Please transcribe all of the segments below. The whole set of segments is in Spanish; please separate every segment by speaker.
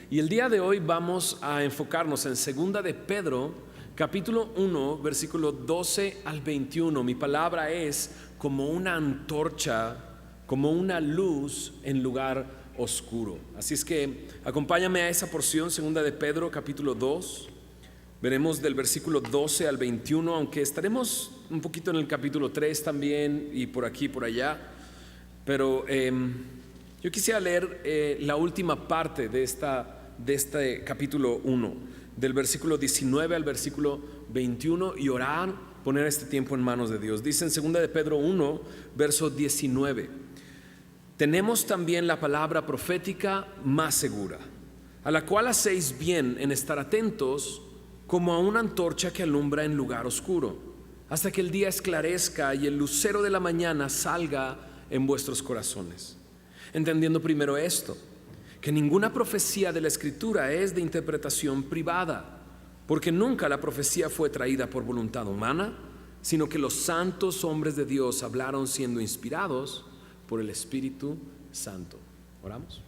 Speaker 1: Y el día de hoy vamos a enfocarnos en segunda de Pedro, capítulo 1, versículo 12 al 21. Mi palabra es como una antorcha, como una luz en lugar oscuro. Así es que acompáñame a esa porción, segunda de Pedro, capítulo 2. Veremos del versículo 12 al 21, aunque estaremos un poquito en el capítulo 3 también y por aquí y por allá. Pero yo quisiera leer la última parte de este capítulo 1, del versículo 19 al versículo 21, y orar, poner este tiempo en manos de Dios. Dice en 2 de Pedro 1, verso 19: tenemos también la palabra profética más segura, a la cual hacéis bien en estar atentos como a una antorcha que alumbra en lugar oscuro, hasta que el día esclarezca y el lucero de la mañana salga en vuestros corazones. Entendiendo primero esto, que ninguna profecía de la Escritura es de interpretación privada, porque nunca la profecía fue traída por voluntad humana, sino que los santos hombres de Dios hablaron siendo inspirados por el Espíritu Santo. Oramos.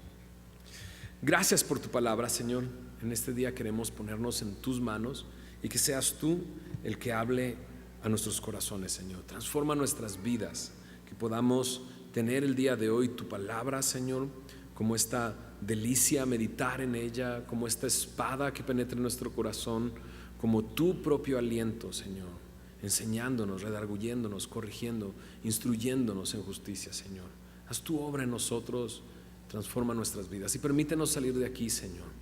Speaker 1: Gracias por tu palabra, Señor. En este día queremos ponernos en tus manos y que seas tú el que hable a nuestros corazones, Señor. Transforma nuestras vidas, que podamos tener el día de hoy tu palabra, Señor, como esta delicia, meditar en ella, como esta espada que penetra en nuestro corazón, como tu propio aliento, Señor, enseñándonos, redarguyéndonos, corrigiendo, instruyéndonos en justicia, Señor. Haz tu obra en nosotros, transforma nuestras vidas y permítenos salir de aquí, Señor,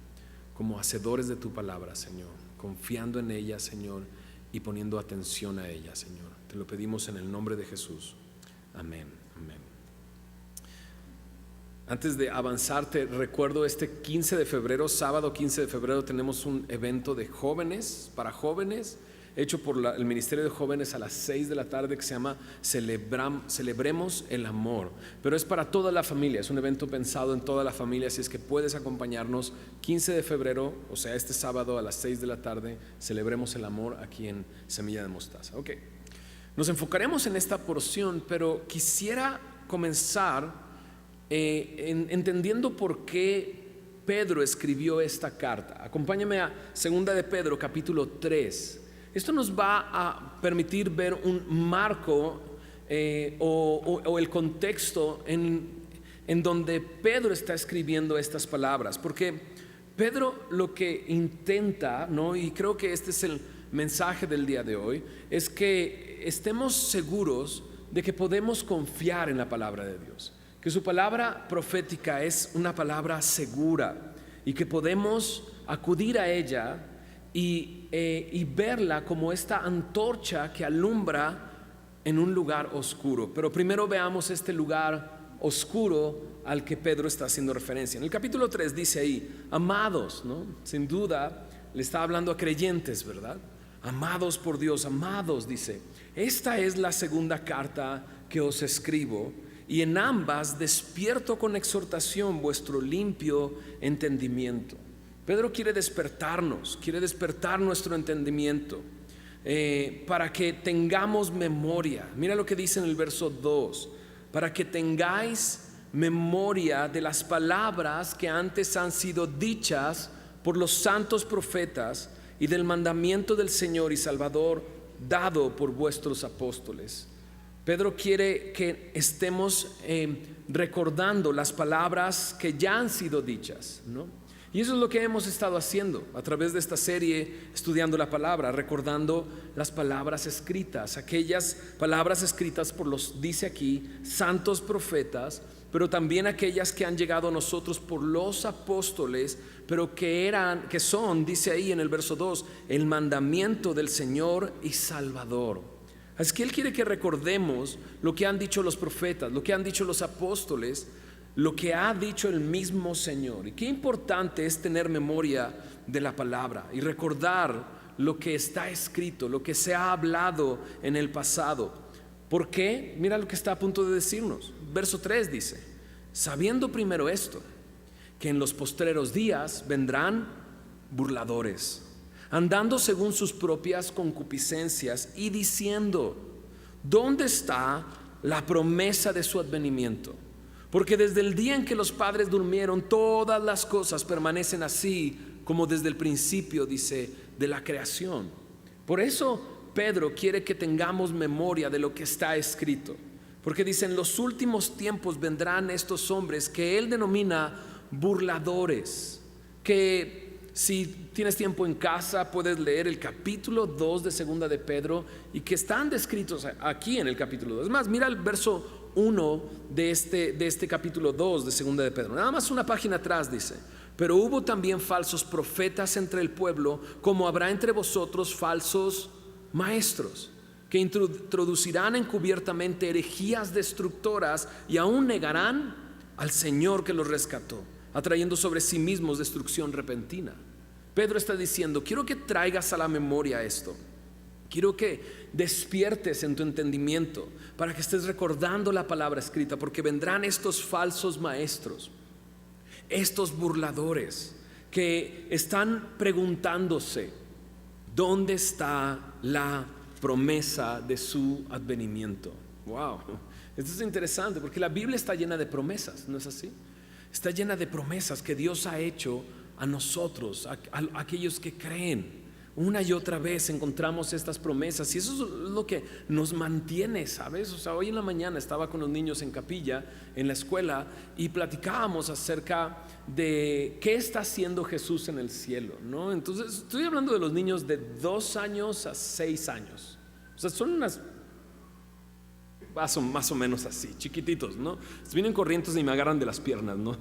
Speaker 1: como hacedores de tu palabra, Señor, confiando en ella, Señor, y poniendo atención a ella, Señor. Te lo pedimos en el nombre de Jesús. Amén. Amén. Antes de avanzar, te recuerdo este 15 de febrero, sábado 15 de febrero, tenemos un evento de jóvenes, para jóvenes, hecho por el Ministerio de Jóvenes a las 6 de la tarde, que se llama Celebremos el Amor. Pero es para toda la familia, es un evento pensado en toda la familia, así es que puedes acompañarnos 15 de febrero, o sea, este sábado a las 6 de la tarde, Celebremos el Amor aquí en Semilla de Mostaza. Ok, nos enfocaremos en esta porción, pero quisiera comenzar entendiendo por qué Pedro escribió esta carta. Acompáñame a 2 de Pedro capítulo 3. Esto nos va a permitir ver un marco o el contexto en donde Pedro está escribiendo estas palabras, porque Pedro lo que intenta, ¿no? Y creo que este es el mensaje del día de hoy, es que estemos seguros de que podemos confiar en la palabra de Dios, que su palabra profética es una palabra segura y que podemos acudir a ella y verla como esta antorcha que alumbra en un lugar oscuro. Pero primero veamos este lugar oscuro al que Pedro está haciendo referencia. En el capítulo 3 dice ahí: amados, ¿no? Sin duda le está hablando a creyentes, ¿verdad? Amados por Dios, amados, dice: esta es la segunda carta que os escribo, y en ambas despierto con exhortación vuestro limpio entendimiento. Pedro quiere despertarnos, quiere despertar nuestro entendimiento para que tengamos memoria. Mira lo que dice en el verso 2: para que tengáis memoria de las palabras que antes han sido dichas por los santos profetas y del mandamiento del Señor y Salvador dado por vuestros apóstoles. Pedro quiere que estemos recordando las palabras que ya han sido dichas, ¿no? Y eso es lo que hemos estado haciendo a través de esta serie, estudiando la palabra, recordando las palabras escritas, aquellas palabras escritas por los, dice aquí, santos profetas, pero también aquellas que han llegado a nosotros por los apóstoles, pero que son, dice ahí en el verso 2, el mandamiento del Señor y Salvador. Así que Él quiere que recordemos lo que han dicho los profetas, lo que han dicho los apóstoles, lo que ha dicho el mismo Señor. Y qué importante es tener memoria de la palabra y recordar lo que está escrito, lo que se ha hablado en el pasado. ¿Por qué? Mira lo que está a punto de decirnos. Verso 3 dice: sabiendo primero esto, que en los postreros días vendrán burladores, andando según sus propias concupiscencias y diciendo: ¿dónde está la promesa de su advenimiento. Porque desde el día en que los padres durmieron, todas las cosas permanecen así como desde el principio, dice, de la creación. Por eso Pedro quiere que tengamos memoria de lo que está escrito. Porque dice, en los últimos tiempos vendrán estos hombres que él denomina burladores. Que si tienes tiempo en casa puedes leer el capítulo 2 de segunda de Pedro, y que están descritos aquí en el capítulo 2. Es más, mira el verso 1 de este capítulo 2 de segunda de Pedro. Nada más una página atrás dice: pero hubo también falsos profetas entre el pueblo, como habrá entre vosotros falsos maestros, que introducirán encubiertamente herejías destructoras y aún negarán al Señor que los rescató, atrayendo sobre sí mismos destrucción repentina. Pedro está diciendo: quiero que traigas a la memoria esto. Quiero que despiertes en tu entendimiento para que estés recordando la palabra escrita, porque vendrán estos falsos maestros, estos burladores que están preguntándose: ¿dónde está la promesa de su advenimiento? Wow, esto es interesante porque la Biblia está llena de promesas, ¿no es así? Está llena de promesas que Dios ha hecho a nosotros, a aquellos que creen. Una y otra vez encontramos estas promesas, y eso es lo que nos mantiene, ¿sabes? O sea, hoy en la mañana estaba con los niños en capilla, en la escuela, y platicábamos acerca de qué está haciendo Jesús en el cielo, ¿no? Entonces estoy hablando de los niños de 2 años a 6 años. O sea, son más o menos así, chiquititos, ¿no? Vienen corrientes y me agarran de las piernas, ¿no?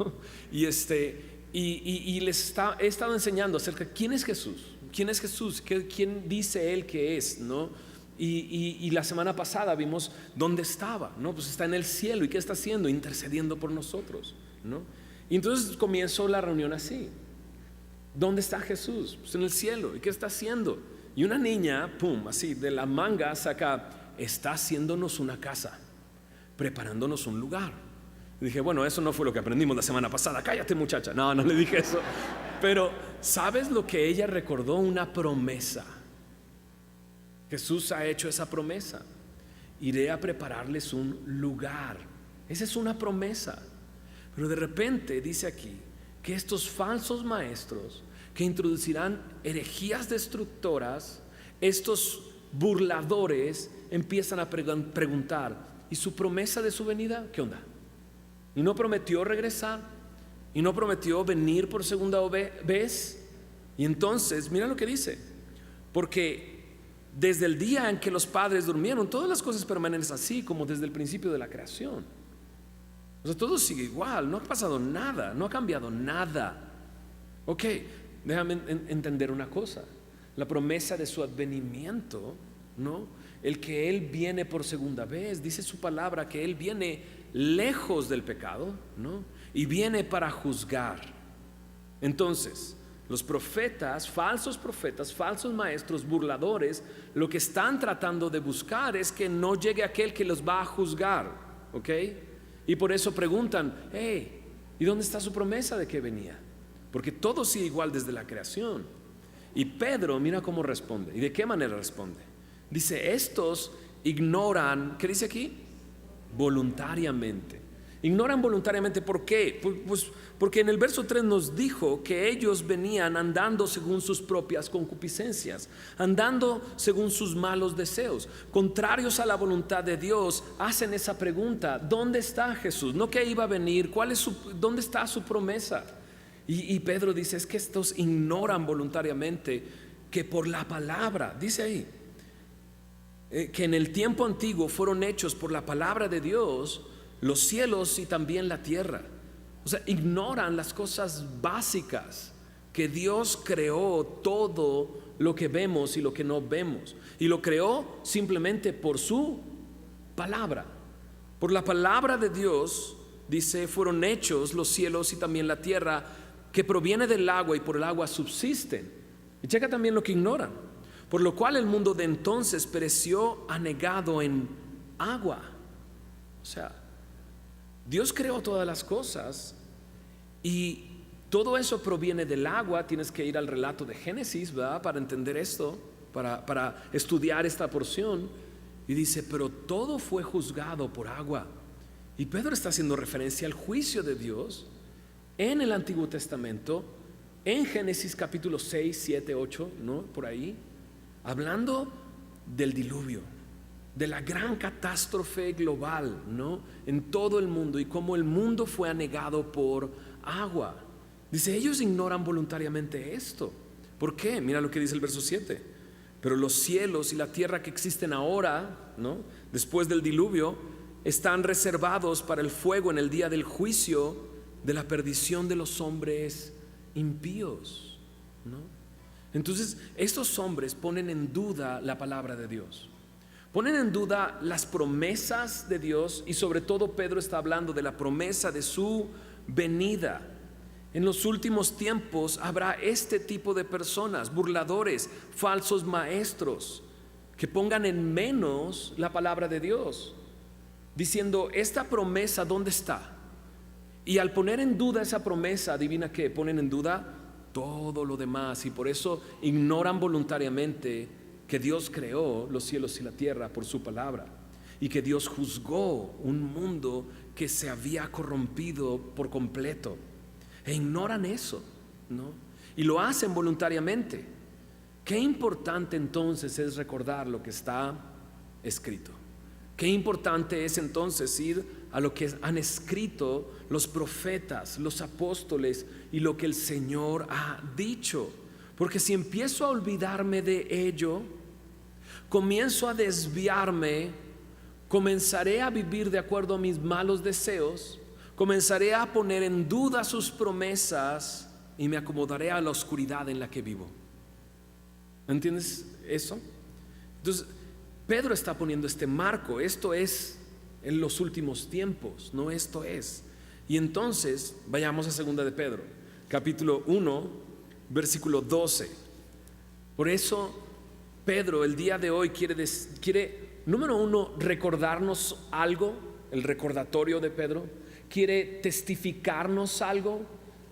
Speaker 1: Y les he estado enseñando acerca de quién es Jesús. ¿Quién es Jesús? ¿Quién dice él que es? ¿No? Y la semana pasada vimos dónde estaba, ¿no? Pues está en el cielo. ¿Y qué está haciendo? Intercediendo por nosotros, ¿no? Y entonces comenzó la reunión así. ¿Dónde está Jesús? Pues en el cielo. ¿Y qué está haciendo? Y una niña, pum, así de la manga saca: está haciéndonos una casa, preparándonos un lugar. Y dije, bueno, eso no fue lo que aprendimos la semana pasada. Cállate, muchacha. No le dije eso. Pero ¿sabes lo que ella recordó? Una promesa. Jesús ha hecho esa promesa: iré a prepararles un lugar. Esa es una promesa. Pero de repente dice aquí que estos falsos maestros que introducirán herejías destructoras, estos burladores, empiezan a preguntar: ¿y su promesa de su venida? ¿Qué onda? ¿Y no prometió regresar? ¿Y no prometió venir por segunda vez? Y entonces, mira lo que dice: porque desde el día en que los padres durmieron, todas las cosas permanecen así como desde el principio de la creación. O sea, todo sigue igual, no ha pasado nada, no ha cambiado nada. Ok, déjame entender una cosa: la promesa de su advenimiento, ¿no? El que Él viene por segunda vez, dice su palabra que Él viene lejos del pecado, ¿no? Y viene para juzgar. Entonces, los profetas, falsos maestros, burladores, lo que están tratando de buscar es que no llegue aquel que los va a juzgar, ¿ok? Y por eso preguntan: hey, ¿y dónde está su promesa de que venía? Porque todo sigue igual desde la creación. Y Pedro, mira cómo responde. ¿Y de qué manera responde? Dice: estos ignoran, ¿qué dice aquí? Voluntariamente. Ignoran voluntariamente. ¿Por qué? Pues porque en el verso 3 nos dijo que ellos venían andando según sus propias concupiscencias, andando según sus malos deseos, contrarios a la voluntad de Dios. Hacen esa pregunta: ¿dónde está Jesús? No que iba a venir, ¿dónde está su promesa? Y Pedro dice: es que estos ignoran voluntariamente que por la palabra, dice ahí, que en el tiempo antiguo fueron hechos por la palabra de Dios los cielos y también la tierra. O sea, ignoran las cosas básicas, que Dios creó todo lo que vemos y lo que no vemos, y lo creó simplemente por su palabra. Por la palabra de Dios, dice, fueron hechos los cielos y también la tierra, que proviene del agua y por el agua subsisten. Y checa también lo que ignoran: por lo cual el mundo de entonces pereció anegado en agua. O sea, Dios creó todas las cosas y todo eso proviene del agua. Tienes que ir al relato de Génesis, ¿verdad?, para entender esto, para estudiar esta porción. y dice, pero todo fue juzgado por agua. Y Pedro está haciendo referencia al juicio de Dios en el Antiguo Testamento, en Génesis capítulo 6, 7, 8, ¿no? Por ahí, hablando del diluvio, de la gran catástrofe global, ¿no? En todo el mundo, y cómo el mundo fue anegado por agua. Dice, ellos ignoran voluntariamente esto. ¿Por qué? Mira lo que dice el verso 7. Pero los cielos y la tierra que existen ahora, ¿no? Después del diluvio, están reservados para el fuego en el día del juicio de la perdición de los hombres impíos, ¿no? Entonces, estos hombres ponen en duda la palabra de Dios, ponen en duda las promesas de Dios, y sobre todo Pedro está hablando de la promesa de su venida. En los últimos tiempos habrá este tipo de personas, burladores, falsos maestros, que pongan en menos la palabra de Dios, diciendo, esta promesa, ¿dónde está? Y al poner en duda esa promesa, adivina qué, ponen en duda todo lo demás, y por eso ignoran voluntariamente que Dios creó los cielos y la tierra por su palabra, y que Dios juzgó un mundo que se había corrompido por completo, e ignoran eso, ¿no? Y lo hacen voluntariamente. Qué importante entonces es recordar lo que está escrito. Qué importante es entonces ir a lo que han escrito los profetas, los apóstoles, y lo que el Señor ha dicho. Porque si empiezo a olvidarme de ello, comienzo a desviarme, comenzaré a vivir de acuerdo a mis malos deseos, comenzaré a poner en duda sus promesas y me acomodaré a la oscuridad en la que vivo. ¿Entiendes eso? Entonces, Pedro está poniendo este marco. Esto es en los últimos tiempos, no esto es. Y entonces, vayamos a segunda de Pedro, capítulo 1, versículo 12. Por eso, Pedro el día de hoy quiere, número uno, recordarnos algo, el recordatorio de Pedro. Quiere testificarnos algo,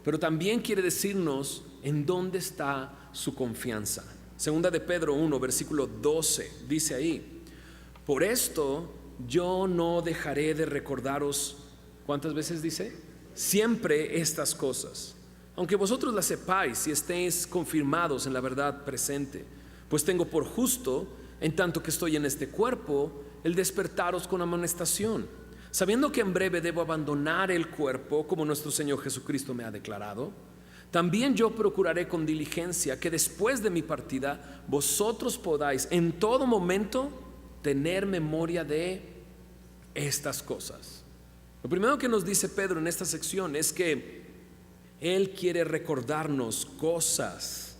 Speaker 1: pero también quiere decirnos en dónde está su confianza. Segunda de Pedro 1, versículo 12, dice ahí, por esto yo no dejaré de recordaros, ¿cuántas veces dice? Siempre estas cosas, aunque vosotros las sepáis y estéis confirmados en la verdad presente, pues tengo por justo, en tanto que estoy en este cuerpo, el despertaros con amonestación, sabiendo que en breve debo abandonar el cuerpo, como nuestro Señor Jesucristo me ha declarado. También yo procuraré con diligencia que después de mi partida vosotros podáis en todo momento tener memoria de estas cosas. Lo primero que nos dice Pedro en esta sección es que Él quiere recordarnos cosas.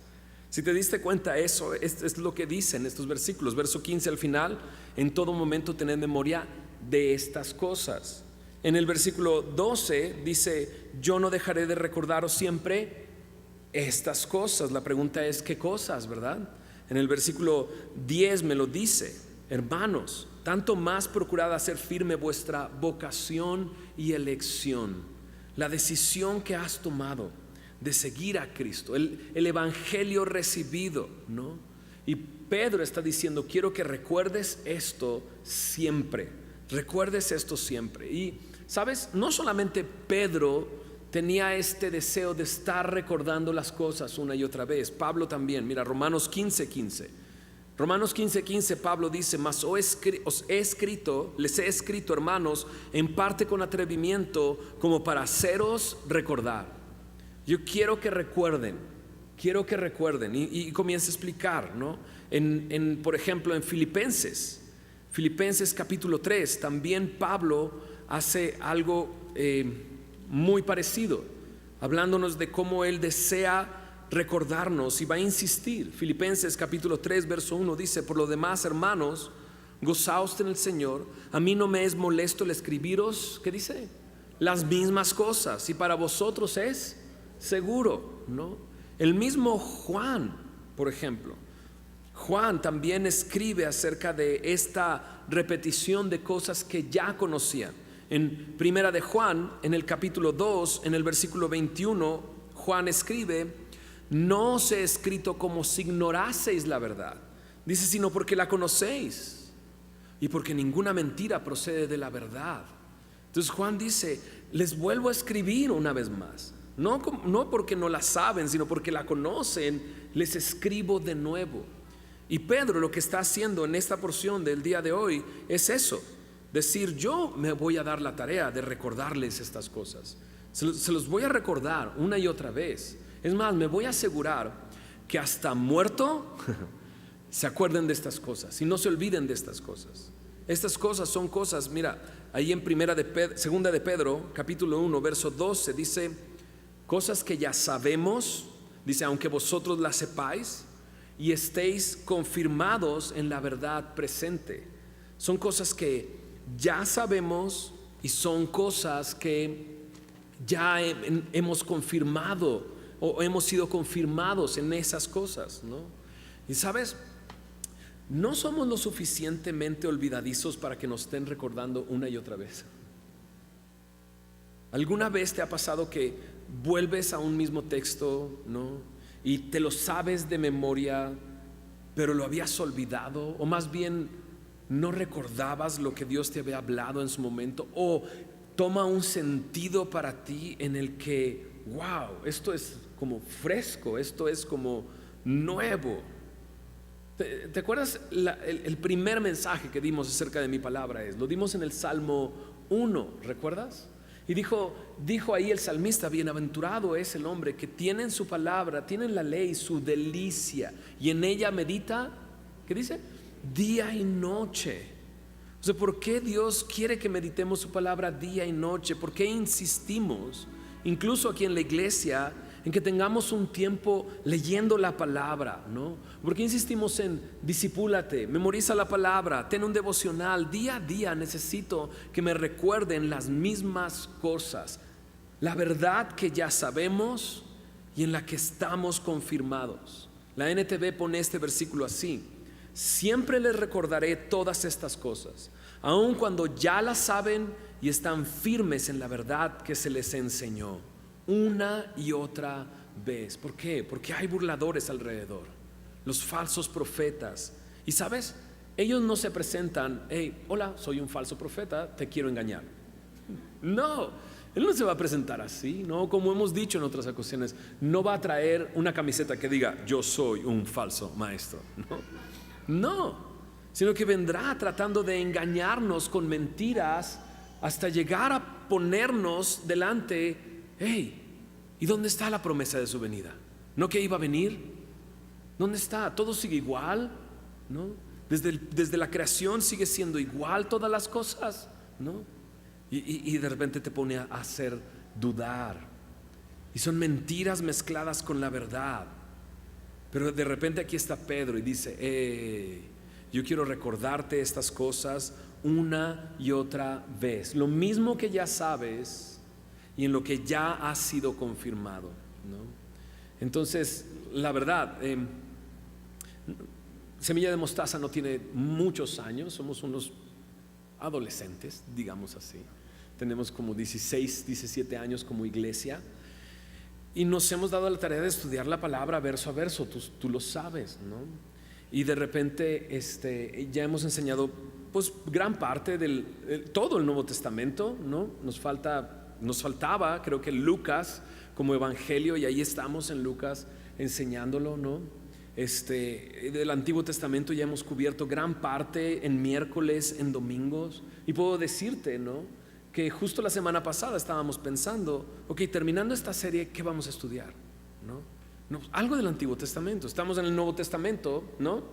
Speaker 1: Si te diste cuenta, eso es lo que dicen estos versículos. Verso 15 al final, en todo momento tener memoria de estas cosas. En el versículo 12 dice, yo no dejaré de recordaros siempre estas cosas. La pregunta es, ¿qué cosas, verdad? En el versículo 10 me lo dice, hermanos, tanto más procurad hacer firme vuestra vocación y elección, la decisión que has tomado de seguir a Cristo, el evangelio recibido, ¿no? Y Pedro está diciendo, quiero que recuerdes esto siempre. Recuerdes esto siempre. Y sabes, no solamente Pedro tenía este deseo de estar recordando las cosas una y otra vez. Pablo también. Mira, Romanos 15:15. Romanos 15:15, Pablo dice, mas les he escrito, hermanos, en parte con atrevimiento, como para haceros recordar. Yo quiero que recuerden, y comienza a explicar, ¿no? Por ejemplo, en Filipenses capítulo 3, también Pablo hace algo muy parecido, hablándonos de cómo él desea recordarnos y va a insistir. Filipenses capítulo 3, verso 1 dice, por lo demás, hermanos, gozaos en el Señor. A mí no me es molesto el escribiros, ¿qué dice? Las mismas cosas, y para vosotros es seguro, ¿no? El mismo Juan, por ejemplo, Juan también escribe acerca de esta repetición de cosas que ya conocían. En primera de Juan, en el capítulo 2, en el versículo 21, Juan escribe, no os he escrito como si ignoraseis la verdad, dice, sino porque la conocéis y porque ninguna mentira procede de la verdad. Entonces Juan dice, les vuelvo a escribir una vez más, no porque no la saben, sino porque la conocen, les escribo de nuevo. Y Pedro lo que está haciendo en esta porción del día de hoy es eso, decir, yo me voy a dar la tarea de recordarles estas cosas. Se los voy a recordar una y otra vez. Es más, me voy a asegurar que hasta muerto se acuerden de estas cosas y no se olviden de estas cosas. Estas cosas son cosas, mira, ahí en segunda de Pedro, capítulo 1, verso 12, dice, cosas que ya sabemos, dice, aunque vosotros las sepáis y estéis confirmados en la verdad presente. Son cosas que ya sabemos y son cosas que ya hemos confirmado o hemos sido confirmados en esas cosas, ¿no? Y sabes, no somos lo suficientemente olvidadizos para que nos estén recordando una y otra vez. ¿Alguna vez te ha pasado que vuelves a un mismo texto, ¿no? Y te lo sabes de memoria, pero lo habías olvidado, o más bien no recordabas lo que Dios te había hablado en su momento, o toma un sentido para ti en el que, wow, esto es como fresco, esto es como nuevo? ¿Te acuerdas el primer mensaje que dimos acerca de mi palabra? Lo dimos en el Salmo 1, ¿recuerdas? Y dijo ahí el salmista, bienaventurado es el hombre que tiene en su palabra, tiene en la ley su delicia y en ella medita, ¿qué dice? Día y noche. O sea, ¿por qué Dios quiere que meditemos su palabra día y noche? ¿Por qué insistimos, incluso aquí en la iglesia, en que tengamos un tiempo leyendo la palabra, ¿no? ¿Por qué insistimos en discípulate, memoriza la palabra, ten un devocional? Día a día necesito que me recuerden las mismas cosas, la verdad que ya sabemos y en la que estamos confirmados. La NTV pone este versículo así: siempre les recordaré todas estas cosas, aun cuando ya las saben y están firmes en la verdad que se les enseñó. Una y otra vez. ¿Por qué? Porque hay burladores alrededor, los falsos profetas. Y sabes, ellos no se presentan, hey, hola, soy un falso profeta, te quiero engañar. No, él no se va a presentar así, no, como hemos dicho en otras ocasiones, no va a traer una camiseta que diga yo soy un falso maestro, no, sino que vendrá tratando de engañarnos con mentiras hasta llegar a ponernos delante. Hey, ¿y dónde está la promesa de su venida? ¿No que iba a venir? ¿Dónde está? ¿Todo sigue igual? ¿No? Desde la creación sigue siendo igual todas las cosas, ¿no? Y de repente te pone a hacer dudar. Y son mentiras mezcladas con la verdad. Pero de repente aquí está Pedro y dice, hey, yo quiero recordarte estas cosas una y otra vez. Lo mismo que ya sabes y en lo que ya ha sido confirmado, ¿no? Entonces, la verdad, Semilla de Mostaza no tiene muchos años, somos unos adolescentes, digamos así. Tenemos como 16, 17 años como iglesia y nos hemos dado la tarea de estudiar la palabra verso a verso, tú lo sabes, ¿no? Y de repente ya hemos enseñado pues gran parte todo el Nuevo Testamento, ¿no? Nos faltaba, creo que Lucas como evangelio, y ahí estamos en Lucas enseñándolo, ¿no? Del Antiguo Testamento ya hemos cubierto gran parte en miércoles, en domingos, y puedo decirte, ¿no? Que justo la semana pasada estábamos pensando, ok, terminando esta serie, ¿qué vamos a estudiar? ¿No? Algo del Antiguo Testamento. Estamos en el Nuevo Testamento, ¿no?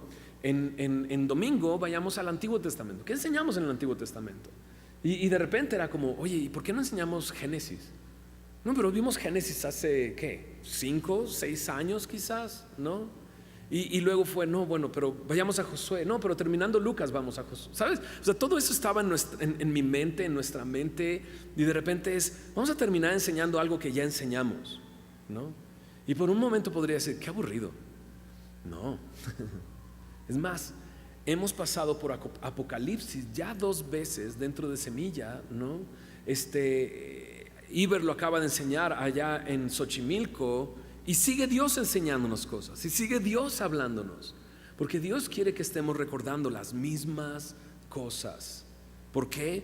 Speaker 1: En domingo vayamos al Antiguo Testamento. ¿Qué enseñamos en el Antiguo Testamento? Y de repente era como, oye, ¿y por qué no enseñamos Génesis? No, pero vimos Génesis hace, ¿qué? 5, 6 años quizás, ¿no? Y luego fue, no, bueno, pero vayamos a Josué. No, pero terminando Lucas vamos a Josué, ¿sabes? O sea, todo eso estaba en mi mente, en nuestra mente. Y de repente vamos a terminar enseñando algo que ya enseñamos, ¿no? Y por un momento podría decir, qué aburrido. No. Es más, hemos pasado por Apocalipsis ya 2 veces dentro de Semilla, ¿no? Iber lo acaba de enseñar allá en Xochimilco y sigue Dios enseñándonos cosas y sigue Dios hablándonos, porque Dios quiere que estemos recordando las mismas cosas. ¿Por qué?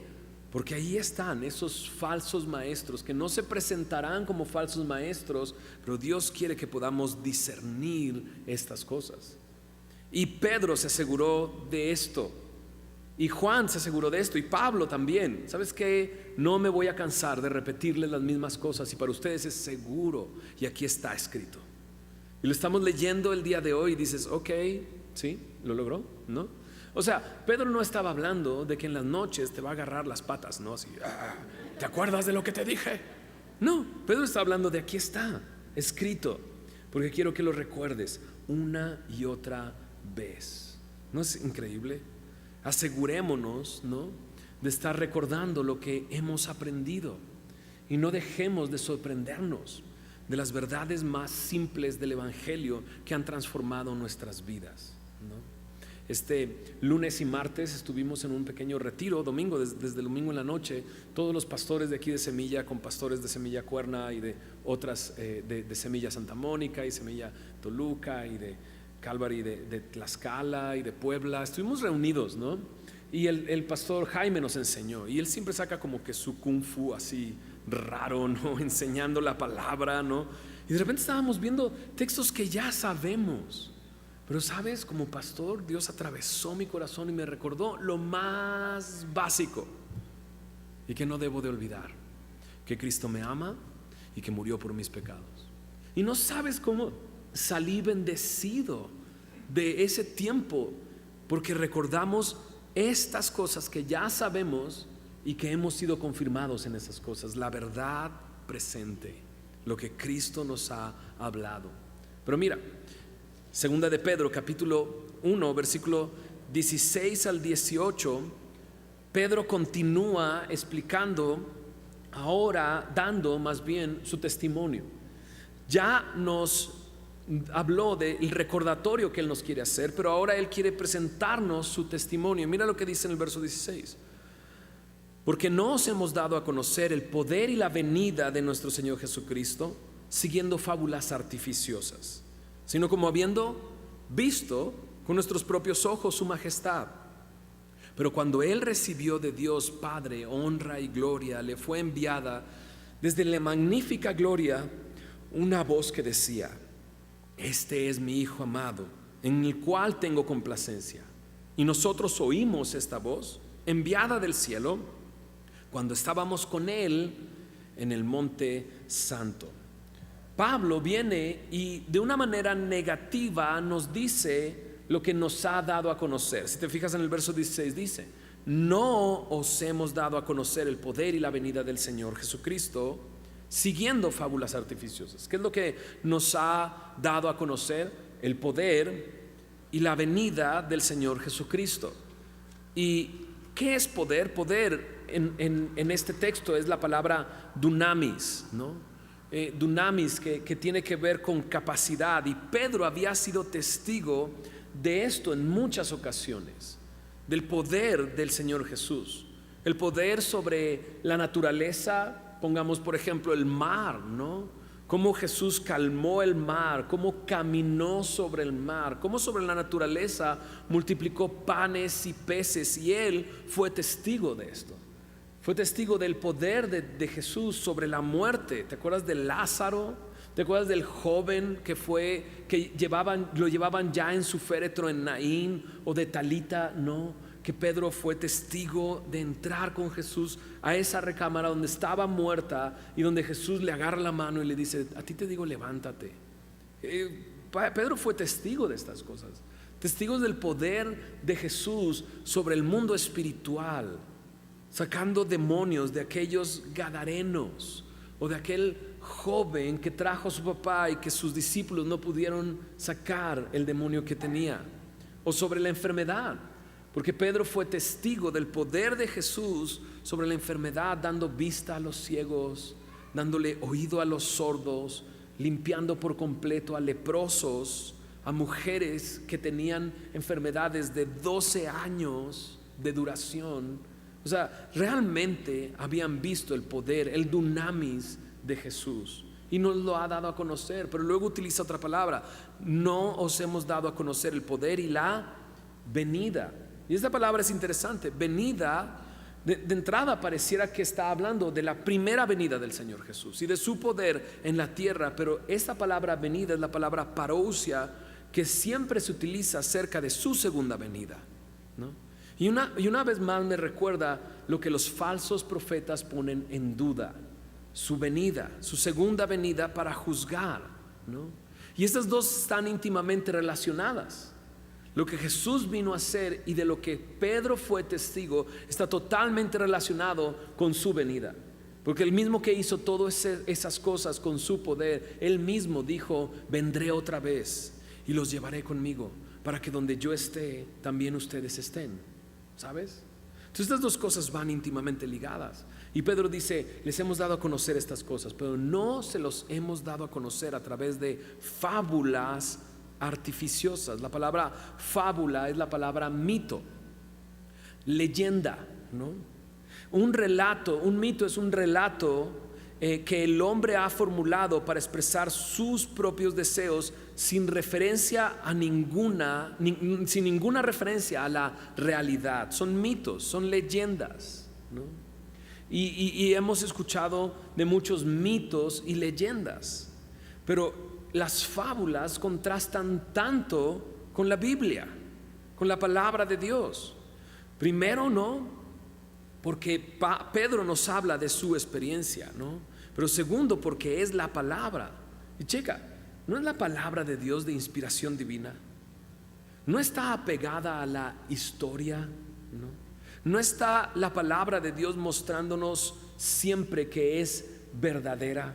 Speaker 1: Porque ahí están esos falsos maestros que no se presentarán como falsos maestros, pero Dios quiere que podamos discernir estas cosas. Y Pedro se aseguró de esto, y Juan se aseguró de esto, y Pablo también. ¿Sabes qué? No me voy a cansar de repetirles las mismas cosas, y para ustedes es seguro, y aquí está escrito. Y lo estamos leyendo el día de hoy, y dices, ok, ¿sí? ¿Lo logró? ¿No? O sea, Pedro no estaba hablando de que en las noches te va a agarrar las patas, ¿no? Así, ¿te acuerdas de lo que te dije? No, Pedro está hablando de aquí está, escrito, porque quiero que lo recuerdes una y otra vez. ¿No es increíble? Asegurémonos, ¿no?, de estar recordando lo que hemos aprendido, y no dejemos de sorprendernos de las verdades más simples del Evangelio que han transformado nuestras vidas, ¿no? Este lunes y martes estuvimos en un pequeño retiro, domingo, desde el domingo en la noche, todos los pastores de aquí de Semilla, con pastores de Semilla Cuerna y de otras, de Semilla Santa Mónica y Semilla Toluca y de Calvary de Tlaxcala y de Puebla, estuvimos reunidos, ¿no? Y el pastor Jaime nos enseñó, y él siempre saca como que su kung fu así raro, ¿no?, enseñando la palabra, ¿no? Y de repente estábamos viendo textos que ya sabemos, pero sabes, como pastor, Dios atravesó mi corazón y me recordó lo más básico y que no debo de olvidar: que Cristo me ama y que murió por mis pecados. Y no sabes cómo salí bendecido de ese tiempo, porque recordamos estas cosas que ya sabemos y que hemos sido confirmados en esas cosas, la verdad presente, lo que Cristo nos ha hablado. Pero mira, segunda de Pedro capítulo 1 versículo 16 al 18, Pedro continúa explicando, ahora dando más bien su testimonio. Ya nos habló del recordatorio que él nos quiere hacer, pero ahora él quiere presentarnos su testimonio. Mira lo que dice en el verso 16: porque no os hemos dado a conocer el poder y la venida de nuestro Señor Jesucristo siguiendo fábulas artificiosas, sino como habiendo visto con nuestros propios ojos su majestad. Pero cuando él recibió de Dios Padre honra y gloria, le fue enviada desde la magnífica gloria una voz que decía: este es mi Hijo amado, en el cual tengo complacencia. Y nosotros oímos esta voz enviada del cielo cuando estábamos con él en el monte santo. Pablo viene y de una manera negativa nos dice lo que nos ha dado a conocer. Si te fijas en el verso 16 dice: no os hemos dado a conocer el poder y la venida del Señor Jesucristo siguiendo fábulas artificiosas. ¿Qué es lo que nos ha dado a conocer? El poder y la venida del Señor Jesucristo. ¿Y qué es poder? Poder en este texto es la palabra dunamis, ¿no? Dunamis, que tiene que ver con capacidad, y Pedro había sido testigo de esto en muchas ocasiones, del poder del Señor Jesús, el poder sobre la naturaleza. Pongamos por ejemplo el mar, ¿no? Cómo Jesús calmó el mar, cómo caminó sobre el mar, cómo sobre la naturaleza multiplicó panes y peces, y él fue testigo de esto. Fue testigo del poder de Jesús sobre la muerte. ¿Te acuerdas de Lázaro? ¿Te acuerdas del joven que lo llevaban ya en su féretro en Naín? O de Talita, no, que Pedro fue testigo de entrar con Jesús a esa recámara donde estaba muerta, y donde Jesús le agarra la mano y le dice: a ti te digo, levántate. Pedro fue testigo de estas cosas, testigos del poder de Jesús sobre el mundo espiritual, sacando demonios de aquellos gadarenos, o de aquel joven que trajo a su papá y que sus discípulos no pudieron sacar el demonio que tenía, o sobre la enfermedad, porque Pedro fue testigo del poder de Jesús sobre la enfermedad, dando vista a los ciegos, dándole oído a los sordos, limpiando por completo a leprosos, a mujeres que tenían enfermedades de 12 años de duración. O sea, realmente habían visto el poder, el dunamis de Jesús, y nos lo ha dado a conocer. Pero luego utiliza otra palabra: no os hemos dado a conocer el poder y la venida. Y esta palabra es interesante. Venida, de entrada pareciera que está hablando de la primera venida del Señor Jesús y de su poder en la tierra, pero esta palabra venida es la palabra parousia, que siempre se utiliza acerca de su segunda venida, ¿no? Y una vez más me recuerda lo que los falsos profetas ponen en duda: su venida, su segunda venida para juzgar, ¿no? Y estas dos están íntimamente relacionadas. Lo que Jesús vino a hacer y de lo que Pedro fue testigo está totalmente relacionado con su venida. Porque el mismo que hizo todas esas cosas con su poder, él mismo dijo: vendré otra vez y los llevaré conmigo, para que donde yo esté, también ustedes estén. ¿Sabes? Entonces estas dos cosas van íntimamente ligadas. Y Pedro dice: les hemos dado a conocer estas cosas, pero no se los hemos dado a conocer a través de fábulas artificiosas. La palabra fábula es la palabra mito, leyenda, ¿no? Un relato, un mito es un relato que el hombre ha formulado para expresar sus propios deseos sin referencia a sin ninguna referencia a la realidad. Son mitos, son leyendas, ¿no? Y hemos escuchado de muchos mitos y leyendas, pero las fábulas contrastan tanto con la Biblia, con la palabra de Dios. Primero, no, porque Pedro nos habla de su experiencia, ¿no? Pero segundo, porque es la palabra. Y checa, ¿no es la palabra de Dios de inspiración divina? ¿No está apegada a la historia? ¿No? ¿No está la palabra de Dios mostrándonos siempre que es verdadera?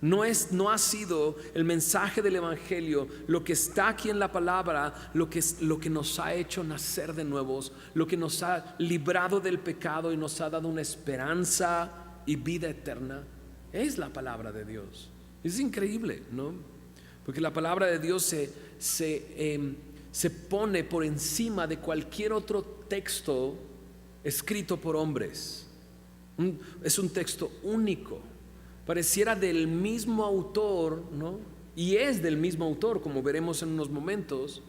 Speaker 1: No ha sido el mensaje del Evangelio, lo que está aquí en la palabra, lo que nos ha hecho nacer de nuevos, lo que nos ha librado del pecado y nos ha dado una esperanza y vida eterna. Es la palabra de Dios. Es increíble, ¿no? Porque la palabra de Dios se pone por encima de cualquier otro texto escrito por hombres. Es un texto único. Pareciera del mismo autor, ¿no? Y es del mismo autor, como veremos en unos momentos,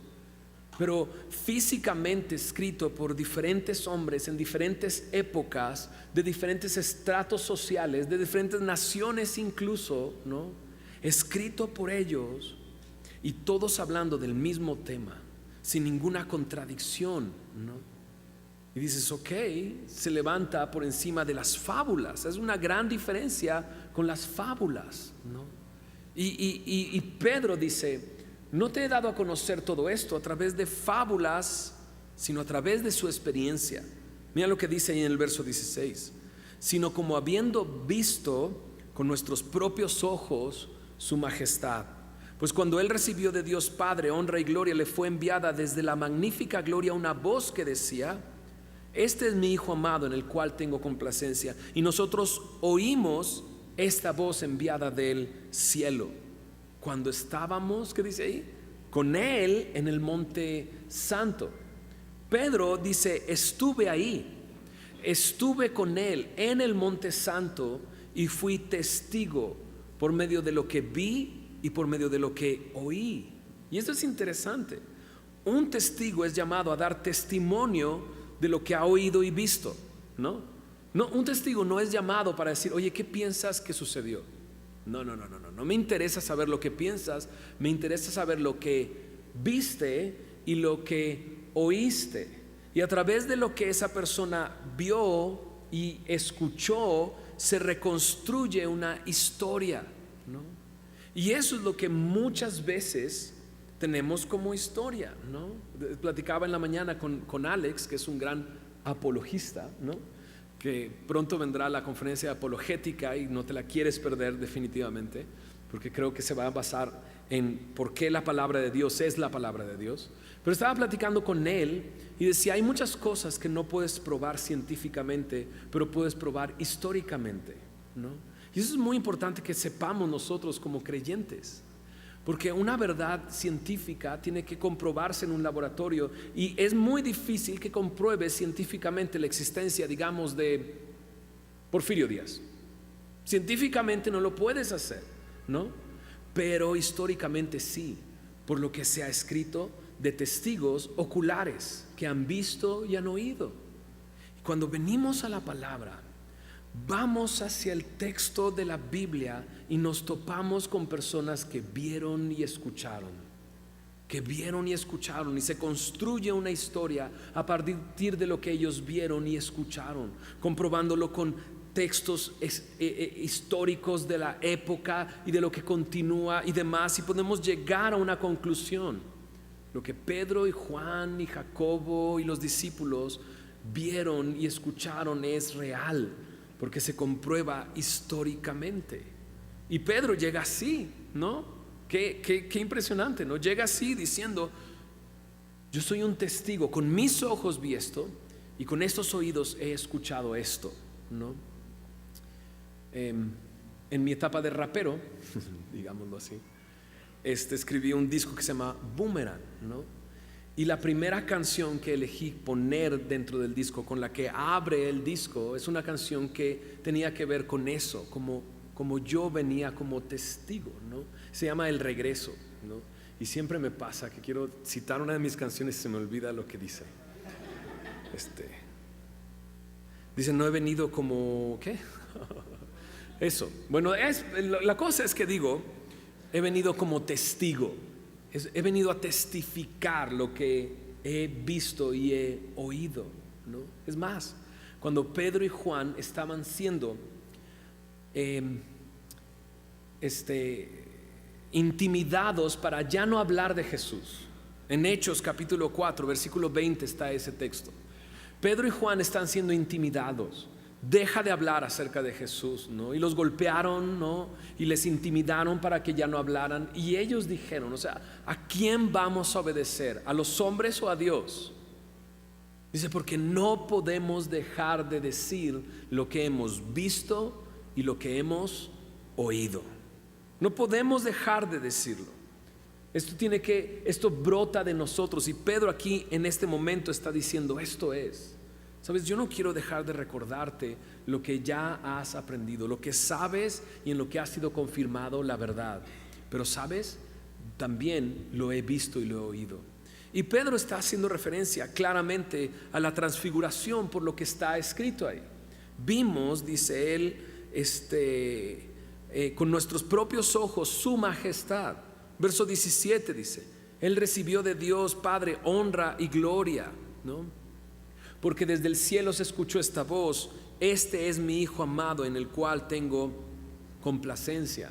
Speaker 1: pero físicamente escrito por diferentes hombres en diferentes épocas, de diferentes estratos sociales, de diferentes naciones incluso, ¿no? Escrito por ellos y todos hablando del mismo tema, sin ninguna contradicción, ¿no? Y dices, ok, se levanta por encima de las fábulas. Es una gran diferencia con las fábulas, ¿no? Y Pedro dice: no te he dado a conocer todo esto a través de fábulas, sino a través de su experiencia. Mira lo que dice ahí en el verso 16: sino como habiendo visto con nuestros propios ojos su majestad. Pues cuando él recibió de Dios Padre honra y gloria, le fue enviada desde la magnífica gloria una voz que decía: este es mi Hijo amado en el cual tengo complacencia. Y nosotros oímos esta voz enviada del cielo cuando estábamos, ¿qué dice ahí? Con él en el monte santo. Pedro dice: estuve ahí, estuve con él en el monte santo y fui testigo por medio de lo que vi y por medio de lo que oí. Y esto es interesante. Un testigo es llamado a dar testimonio de lo que ha oído y visto, ¿no? No, un testigo no es llamado para decir: oye, ¿qué piensas que sucedió? No me interesa saber lo que piensas, me interesa saber lo que viste y lo que oíste. Y a través de lo que esa persona vio y escuchó, se reconstruye una historia, ¿no? Y eso es lo que muchas veces tenemos como historia, ¿no? Platicaba en la mañana con Alex, que es un gran apologista, ¿no? Que pronto vendrá la conferencia apologética y no te la quieres perder definitivamente, porque creo que se va a basar en por qué la palabra de Dios es la palabra de Dios. Pero estaba platicando con él y decía: hay muchas cosas que no puedes probar científicamente, pero puedes probar históricamente, ¿no? Y eso es muy importante que sepamos nosotros como creyentes. Porque una verdad científica tiene que comprobarse en un laboratorio y es muy difícil que compruebes científicamente la existencia, digamos, de Porfirio Díaz. Científicamente no lo puedes hacer, ¿no? Pero históricamente sí, por lo que se ha escrito de testigos oculares que han visto y han oído. Cuando venimos a la palabra, vamos hacia el texto de la Biblia y nos topamos con personas que vieron y escucharon, y se construye una historia a partir de lo que ellos vieron y escucharon, comprobándolo con textos históricos de la época y de lo que continúa y demás, y podemos llegar a una conclusión. Lo que Pedro y Juan y Jacobo y los discípulos vieron y escucharon es real, porque se comprueba históricamente. Y Pedro llega así, ¿no? Qué impresionante, ¿no? Llega así diciendo: yo soy un testigo, con mis ojos vi esto y con estos oídos he escuchado esto, ¿no? En mi etapa de rapero, digámoslo así, escribí un disco que se llama Boomerang, ¿no? Y la primera canción que elegí poner dentro del disco, con la que abre el disco, es una canción que tenía que ver con eso, como yo venía como testigo, ¿no? Se llama El Regreso, ¿no? Y siempre me pasa que quiero citar una de mis canciones y se me olvida lo que dice. Dice: no he venido como... ¿qué? Eso. Bueno, la cosa es que digo, he venido como testigo. He venido a testificar lo que he visto y he oído, ¿no? Es más, cuando Pedro y Juan estaban siendo intimidados para ya no hablar de Jesús, en Hechos capítulo 4 versículo 20 está ese texto. Pedro y Juan están siendo intimidados. Deja de hablar acerca de Jesús, ¿no? Y los golpearon, ¿no? Y les intimidaron para que ya no hablaran. Y ellos dijeron, o sea, ¿a quién vamos a obedecer? ¿A los hombres o a Dios? Dice: porque no podemos dejar de decir lo que hemos visto y lo que hemos oído. No podemos dejar de decirlo. Esto brota de nosotros. Y Pedro aquí en este momento está diciendo: esto es. Sabes, yo no quiero dejar de recordarte lo que ya has aprendido, lo que sabes y en lo que ha sido confirmado la verdad. Pero sabes, también lo he visto y lo he oído. Y Pedro está haciendo referencia claramente a la transfiguración por lo que está escrito ahí. Vimos, dice él, con nuestros propios ojos su majestad. Verso 17 dice: él recibió de Dios Padre honra y gloria, ¿no? Porque desde el cielo se escuchó esta voz: este es mi Hijo amado en el cual tengo complacencia.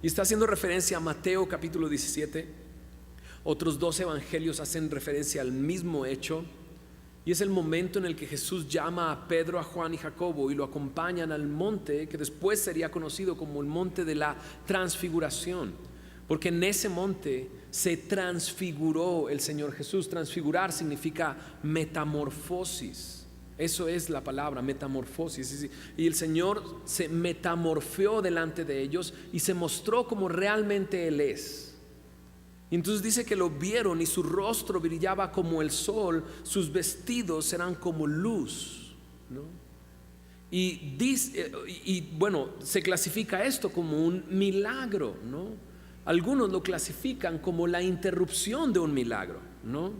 Speaker 1: Y está haciendo referencia a Mateo capítulo 17. Otros dos evangelios hacen referencia al mismo hecho. Y es el momento en el que Jesús llama a Pedro, a Juan y Jacobo y lo acompañan al monte que después sería conocido como el monte de la transfiguración. Porque en ese monte se transfiguró el Señor Jesús. Transfigurar significa metamorfosis. Eso es la palabra, metamorfosis. Y el Señor se metamorfeó delante de ellos y se mostró como realmente Él es. Y entonces dice que lo vieron y su rostro brillaba como el sol, sus vestidos eran como luz, ¿no? Y bueno, se clasifica esto como un milagro, ¿no? Algunos lo clasifican como la interrupción de un milagro, ¿no?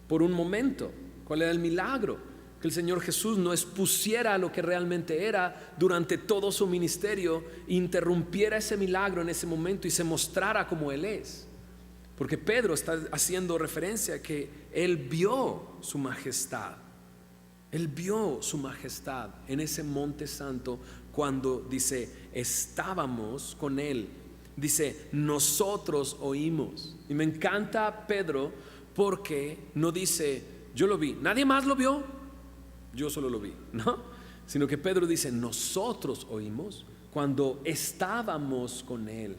Speaker 1: Por un momento. ¿Cuál era el milagro? Que el Señor Jesús no expusiera lo que realmente era durante todo su ministerio, interrumpiera ese milagro en ese momento y se mostrara como Él es. Porque Pedro está haciendo referencia a que Él vio su majestad. Él vio su majestad en ese monte santo cuando dice: estábamos con Él. Dice: nosotros oímos. Y me encanta Pedro porque no dice: yo lo vi, nadie más lo vio, yo solo lo vi, ¿no? Sino que Pedro dice: nosotros oímos cuando estábamos con Él.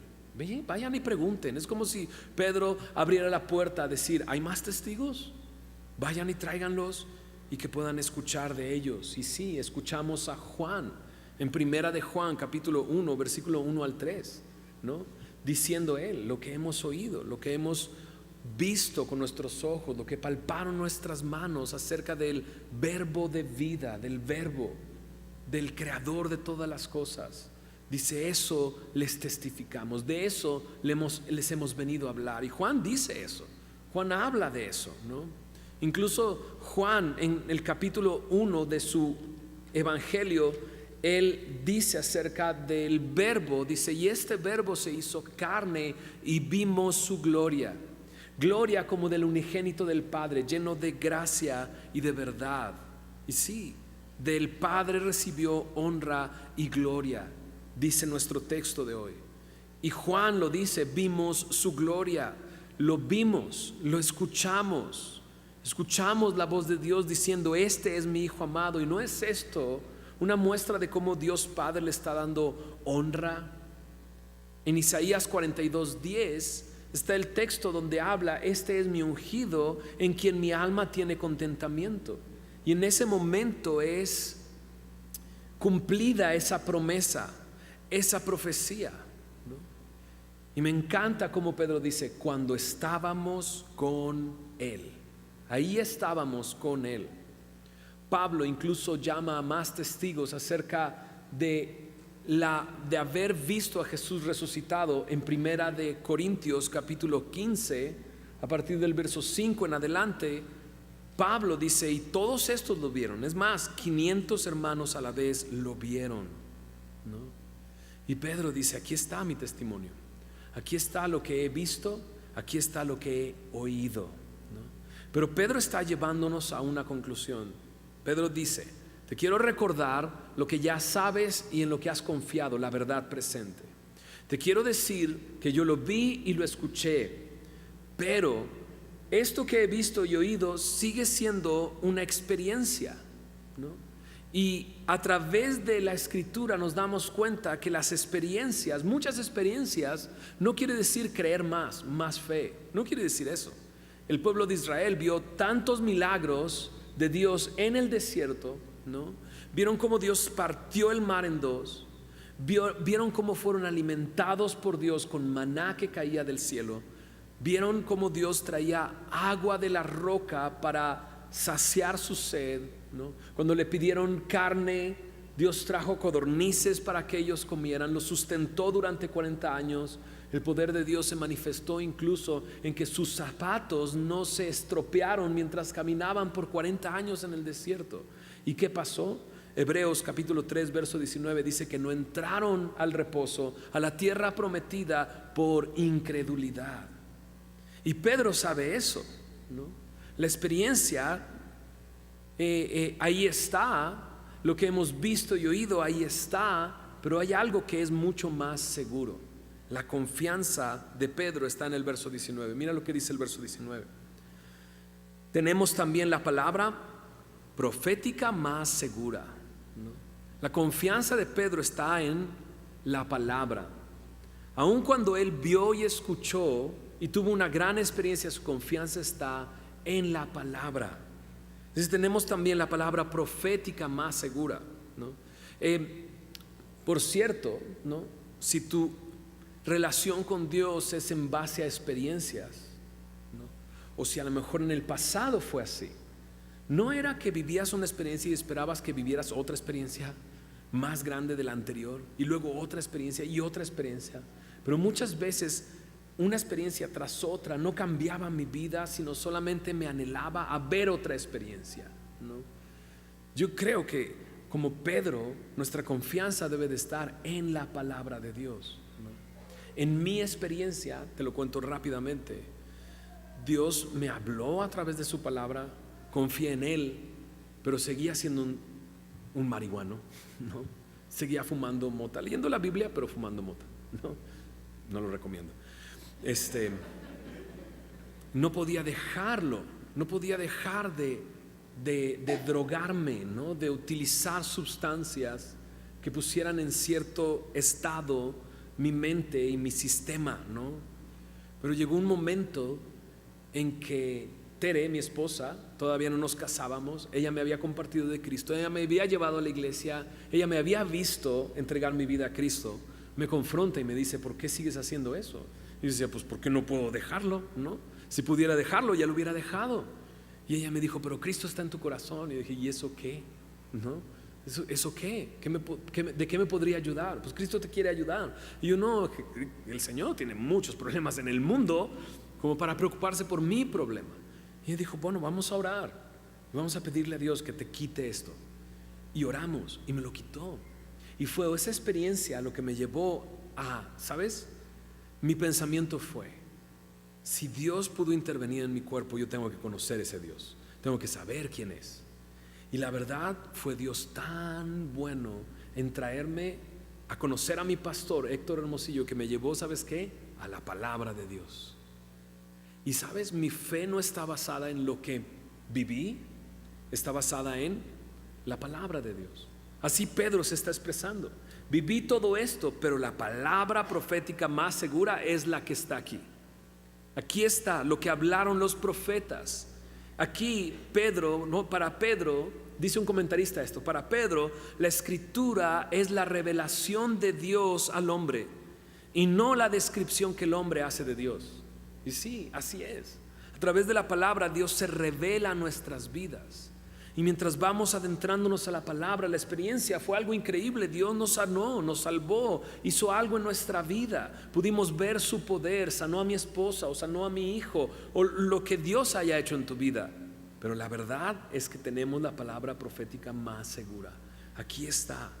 Speaker 1: Vayan y pregunten. Es como si Pedro abriera la puerta a decir: ¿hay más testigos? Vayan y tráiganlos y que puedan escuchar de ellos. Y sí, escuchamos a Juan en primera de Juan capítulo 1 versículo 1 al 3, ¿no? Diciendo él lo que hemos oído, lo que hemos visto con nuestros ojos, lo que palparon nuestras manos acerca del verbo de vida, del verbo, del creador de todas las cosas. Dice: eso les testificamos, de eso les hemos venido a hablar. Y Juan dice eso, Juan habla de eso, ¿no? Incluso Juan en el capítulo 1 de su evangelio, él dice acerca del verbo, dice, y este verbo se hizo carne y vimos su gloria. Gloria como del unigénito del Padre, lleno de gracia y de verdad. Y sí, del Padre recibió honra y gloria, dice nuestro texto de hoy. Y Juan lo dice, vimos su gloria, lo vimos, lo escuchamos. Escuchamos la voz de Dios diciendo, este es mi Hijo amado. ¿Y no es esto una muestra de cómo Dios Padre le está dando honra? En Isaías 42:10 está el texto donde habla, este es mi ungido en quien mi alma tiene contentamiento. Y en ese momento es cumplida esa promesa, esa profecía, ¿no? Y me encanta como Pedro dice, cuando estábamos con Él. Ahí estábamos con Él. Pablo incluso llama a más testigos acerca de haber visto a Jesús resucitado en Primera de Corintios capítulo 15, a partir del verso 5 en adelante. Pablo dice, y todos estos lo vieron. Es más, 500 hermanos a la vez lo vieron, ¿no? Y Pedro dice, aquí está mi testimonio. Aquí está lo que he visto, aquí está lo que he oído, ¿no? Pero Pedro está llevándonos a una conclusión. Pedro dice, te quiero recordar lo que ya sabes y en lo que has confiado, la verdad presente. Te quiero decir que yo lo vi y lo escuché, pero esto que he visto y oído sigue siendo una experiencia, ¿no? Y a través de la escritura nos damos cuenta que las experiencias, muchas experiencias, no quiere decir creer más fe, no quiere decir eso. El pueblo de Israel vio tantos milagros de Dios en el desierto, ¿no? Vieron cómo Dios partió el mar en dos, vieron cómo fueron alimentados por Dios con maná que caía del cielo, vieron cómo Dios traía agua de la roca para saciar su sed, ¿no? Cuando le pidieron carne, Dios trajo codornices para que ellos comieran, los sustentó durante 40 años. El poder de Dios se manifestó incluso en que sus zapatos no se estropearon mientras caminaban por 40 años en el desierto. ¿Y qué pasó? Hebreos capítulo 3 verso 19 dice que no entraron al reposo, a la tierra prometida, por incredulidad. Y Pedro sabe eso, ¿no? La experiencia ahí está, lo que hemos visto y oído ahí está, pero hay algo que es mucho más seguro. La confianza de Pedro está en el verso 19. Mira lo que dice el verso 19. Tenemos también la palabra profética más segura, ¿no? La confianza de Pedro está en la palabra. Aun cuando él vio y escuchó y tuvo una gran experiencia, su confianza está en la palabra. Entonces tenemos también la palabra profética más segura, ¿no? Por cierto, ¿no? Si tu relación con Dios es en base a experiencias, ¿no? O si a lo mejor en el pasado fue así, no era que vivías una experiencia y esperabas que vivieras otra experiencia más grande de la anterior y luego otra experiencia y otra experiencia, pero muchas veces una experiencia tras otra no cambiaba mi vida, sino solamente me anhelaba a ver otra experiencia, ¿no? Yo creo que como Pedro, nuestra confianza debe de estar en la palabra de Dios, ¿no? En mi experiencia, te lo cuento rápidamente, Dios me habló a través de su palabra, confié en Él, pero seguía siendo un marihuano, ¿no? Seguía fumando mota, leyendo la Biblia, pero fumando mota, ¿no? No lo recomiendo. No podía dejarlo, no podía dejar de drogarme, ¿no? De utilizar sustancias que pusieran en cierto estado mi mente y mi sistema, ¿no? Pero llegó un momento en que Tere, mi esposa, todavía no nos casábamos, ella me había compartido de Cristo, ella me había llevado a la iglesia, ella me había visto entregar mi vida a Cristo, me confronta y me dice, ¿por qué sigues haciendo eso? Y yo decía, pues porque no puedo dejarlo, ¿no? Si pudiera dejarlo, ya lo hubiera dejado. Y ella me dijo, pero Cristo está en tu corazón. Y yo dije, ¿y eso qué? ¿No? ¿Eso qué? ¿De qué me podría ayudar? Pues Cristo te quiere ayudar. Y yo, no, el Señor tiene muchos problemas en el mundo, como para preocuparse por mi problema. Y él dijo, bueno, vamos a orar, vamos a pedirle a Dios que te quite esto. Y oramos y me lo quitó. Y fue esa experiencia lo que me llevó a, ¿sabes? Mi pensamiento fue, si Dios pudo intervenir en mi cuerpo, yo tengo que conocer ese Dios, tengo que saber quién es. Y la verdad fue Dios tan bueno en traerme a conocer a mi pastor Héctor Hermosillo, que me llevó, ¿sabes qué? A la palabra de Dios. Y sabes, mi fe no está basada en lo que viví, está basada en la palabra de Dios. Así Pedro se está expresando. Viví todo esto, pero la palabra profética más segura es la que está aquí. Aquí está lo que hablaron los profetas. Aquí Pedro, no, para Pedro, dice un comentarista esto, para Pedro la escritura es la revelación de Dios al hombre y no la descripción que el hombre hace de Dios. Y sí, así es. A través de la palabra Dios se revela a nuestras vidas. Y mientras vamos adentrándonos a la palabra, la experiencia fue algo increíble. Dios nos sanó, nos salvó, hizo algo en nuestra vida. Pudimos ver su poder, sanó a mi esposa o sanó a mi hijo, o lo que Dios haya hecho en tu vida. Pero la verdad es que tenemos la palabra profética más segura. Aquí está.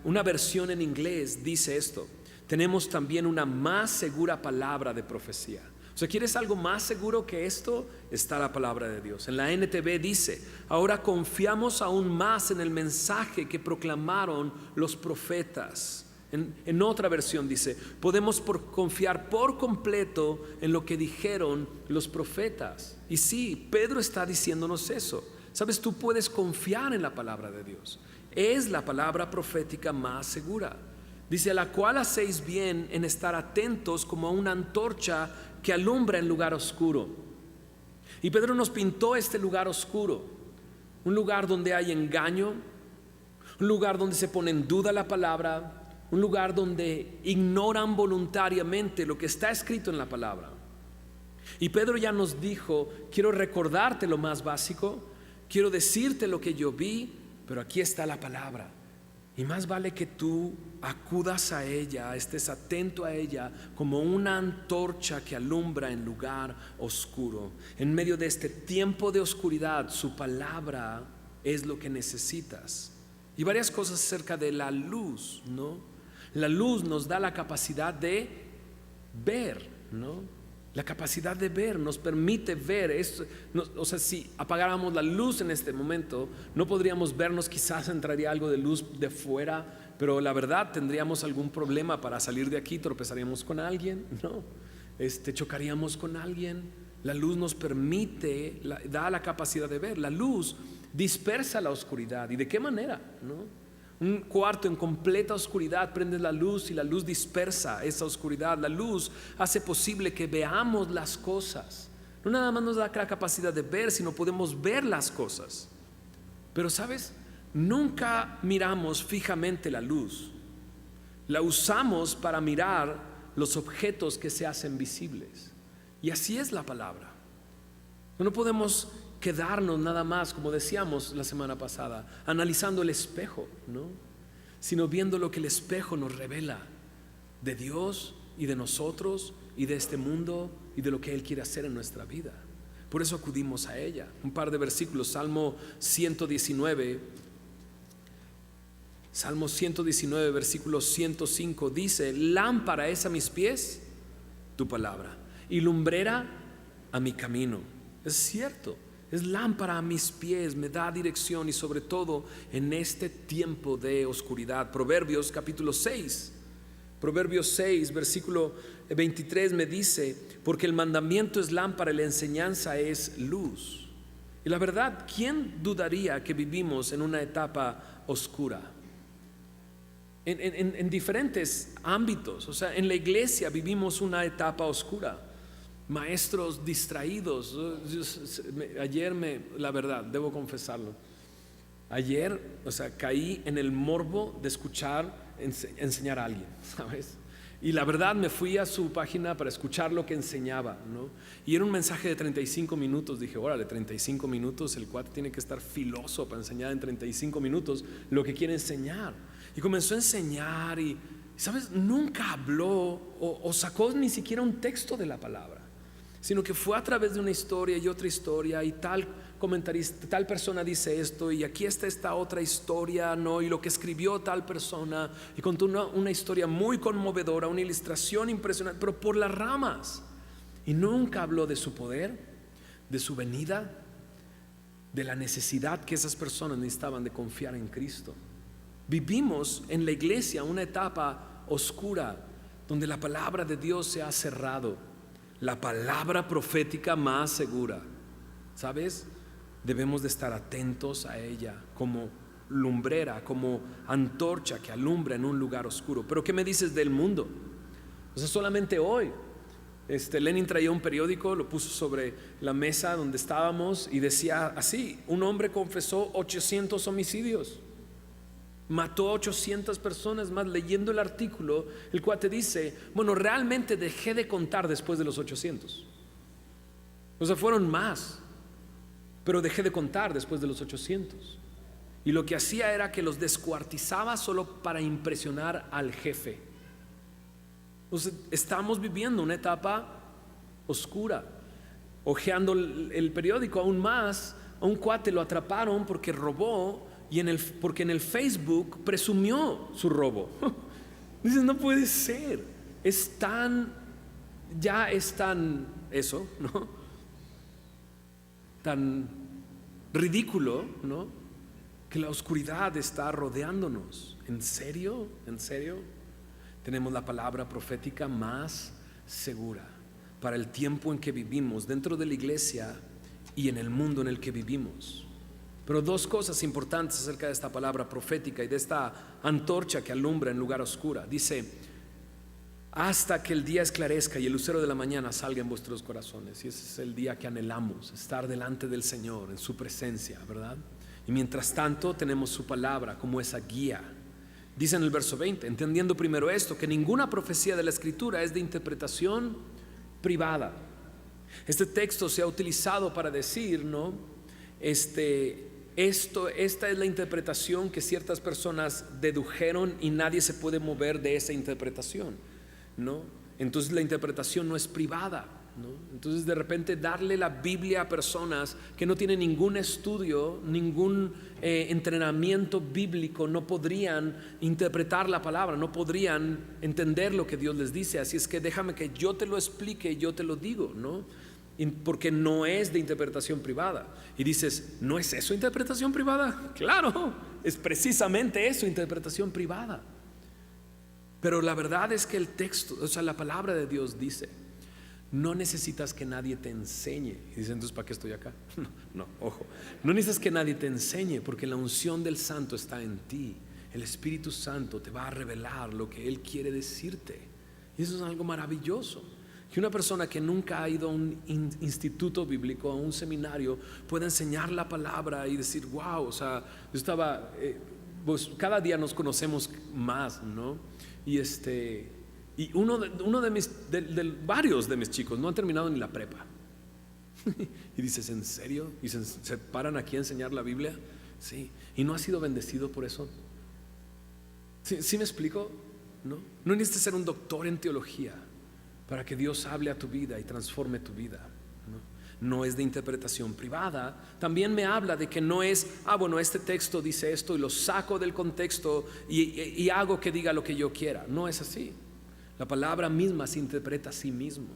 Speaker 1: Una versión en inglés dice esto: tenemos también una más segura palabra de profecía. O sea, ¿quieres algo más seguro que esto? Está la palabra de Dios. En la NTV dice, ahora confiamos aún más en el mensaje que proclamaron los profetas. En otra versión dice, podemos confiar por completo en lo que dijeron los profetas. Y sí, Pedro está diciéndonos eso. Sabes, tú puedes confiar en la palabra de Dios. Es la palabra profética más segura. Dice, a la cual hacéis bien en estar atentos como a una antorcha que alumbra en lugar oscuro. Y Pedro nos pintó este lugar oscuro, un lugar donde hay engaño, un lugar donde se pone en duda la palabra, un lugar donde ignoran voluntariamente lo que está escrito en la palabra. Y Pedro ya nos dijo, quiero recordarte lo más básico, quiero decirte lo que yo vi, pero aquí está la palabra. Y más vale que tú acudas a ella, estés atento a ella como una antorcha que alumbra en lugar oscuro. En medio de este tiempo de oscuridad, su palabra es lo que necesitas. Y varias cosas acerca de la luz, ¿no? La luz nos da la capacidad de ver, ¿no? La capacidad de ver nos permite ver esto. O sea, si apagáramos la luz en este momento, no podríamos vernos. Quizás entraría algo de luz de fuera, pero la verdad tendríamos algún problema para salir de aquí. Tropezaríamos con alguien, ¿no? Chocaríamos con alguien. La luz nos permite, da la capacidad de ver. La luz dispersa la oscuridad. ¿Y de qué manera? ¿No? Un cuarto en completa oscuridad, prendes la luz y la luz dispersa esa oscuridad. La luz hace posible que veamos las cosas. No nada más nos da la capacidad de ver, sino podemos ver las cosas. Pero ¿sabes? Nunca miramos fijamente la luz. La usamos para mirar los objetos que se hacen visibles. Y así es la palabra. No podemos quedarnos nada más, como decíamos la semana pasada, analizando el espejo, ¿no? Sino viendo lo que el espejo nos revela de Dios y de nosotros y de este mundo y de lo que Él quiere hacer en nuestra vida. Por eso acudimos a ella. Un par de versículos, Salmo 119, versículo 105 dice, lámpara es a mis pies tu palabra y lumbrera a mi camino. Es cierto. Es lámpara a mis pies, me da dirección y sobre todo en este tiempo de oscuridad. Proverbios capítulo 6, Proverbios 6, versículo 23 me dice, porque el mandamiento es lámpara y la enseñanza es luz. Y la verdad, ¿quién dudaría que vivimos en una etapa oscura? En diferentes ámbitos, o sea, en la iglesia vivimos una etapa oscura. Maestros distraídos. Ayer la verdad, debo confesarlo. Ayer, o sea, caí en el morbo de escuchar enseñar a alguien, ¿sabes? Y la verdad me fui a su página para escuchar lo que enseñaba, ¿no? Y era un mensaje de 35 minutos. Dije, órale, 35 minutos, el cuate tiene que estar filoso para enseñar en 35 minutos lo que quiere enseñar. Y comenzó a enseñar y ¿sabes? Nunca habló o sacó ni siquiera un texto de la palabra, sino que fue a través de una historia y otra historia, y tal comentarista, tal persona dice esto, y aquí está esta otra historia, ¿no? Y lo que escribió tal persona, y contó una historia muy conmovedora, una ilustración impresionante, pero por las ramas. Y nunca habló de su poder, de su venida, de la necesidad que esas personas necesitaban de confiar en Cristo. Vivimos en la iglesia una etapa oscura donde la palabra de Dios se ha cerrado, la palabra profética más segura, ¿sabes? Debemos de estar atentos a ella como lumbrera, como antorcha que alumbra en un lugar oscuro. Pero ¿qué me dices del mundo? O sea, solamente hoy Lenin traía un periódico, lo puso sobre la mesa donde estábamos y decía así: un hombre confesó 800 homicidios, mató a 800 personas más. Leyendo el artículo, el cuate dice: bueno, realmente dejé de contar después de los 800. O sea, fueron más, pero dejé de contar después de los 800. Y lo que hacía era que los descuartizaba solo para impresionar al jefe. Entonces, estamos viviendo una etapa oscura. Ojeando el periódico aún más, a un cuate lo atraparon porque robó, porque en el Facebook presumió su robo. Dices, no puede ser. Ya es tan eso, ¿no? Tan ridículo, ¿no? Que la oscuridad está rodeándonos. ¿En serio? ¿En serio? Tenemos la palabra profética más segura para el tiempo en que vivimos, dentro de la iglesia y en el mundo en el que vivimos. Pero dos cosas importantes acerca de esta palabra profética y de esta antorcha que alumbra en lugar oscuro. Dice: hasta que el día esclarezca y el lucero de la mañana salga en vuestros corazones. Y ese es el día que anhelamos, estar delante del Señor en su presencia, ¿verdad? Y mientras tanto tenemos su palabra como esa guía. Dice en el verso 20: entendiendo primero esto, que ninguna profecía de la Escritura es de interpretación privada. Este texto se ha utilizado para decir, ¿no? Esta es la interpretación que ciertas personas dedujeron y nadie se puede mover de esa interpretación, ¿no? Entonces la interpretación no es privada, ¿no? Entonces de repente darle la Biblia a personas que no tienen ningún estudio, ningún entrenamiento bíblico, no podrían interpretar la palabra, no podrían entender lo que Dios les dice. Así es que déjame que yo te lo explique, yo te lo digo, ¿no? Porque no es de interpretación privada. Y dices, ¿no es eso interpretación privada? Claro, es precisamente eso, interpretación privada. Pero la verdad es que el texto, o sea, la palabra de Dios dice: no necesitas que nadie te enseñe. Y dicen, entonces, ¿para qué estoy acá? No, ojo, no necesitas que nadie te enseñe, porque la unción del Santo está en ti. El Espíritu Santo te va a revelar lo que Él quiere decirte. Y eso es algo maravilloso. Que una persona que nunca ha ido a un instituto bíblico, a un seminario, pueda enseñar la palabra y decir, wow, o sea, yo estaba, pues cada día nos conocemos más, ¿no? Y varios de mis chicos no han terminado ni la prepa. Y dices, ¿en serio? ¿Y se paran aquí a enseñar la Biblia? Sí. ¿Y no has sido bendecido por eso? ¿Sí me explico? No necesitas ser un doctor en teología para que Dios hable a tu vida y transforme tu vida. No es de interpretación privada. También me habla de que no es, bueno, este texto dice esto y lo saco del contexto y hago que diga lo que yo quiera. No es así. La palabra misma se interpreta a sí mismo.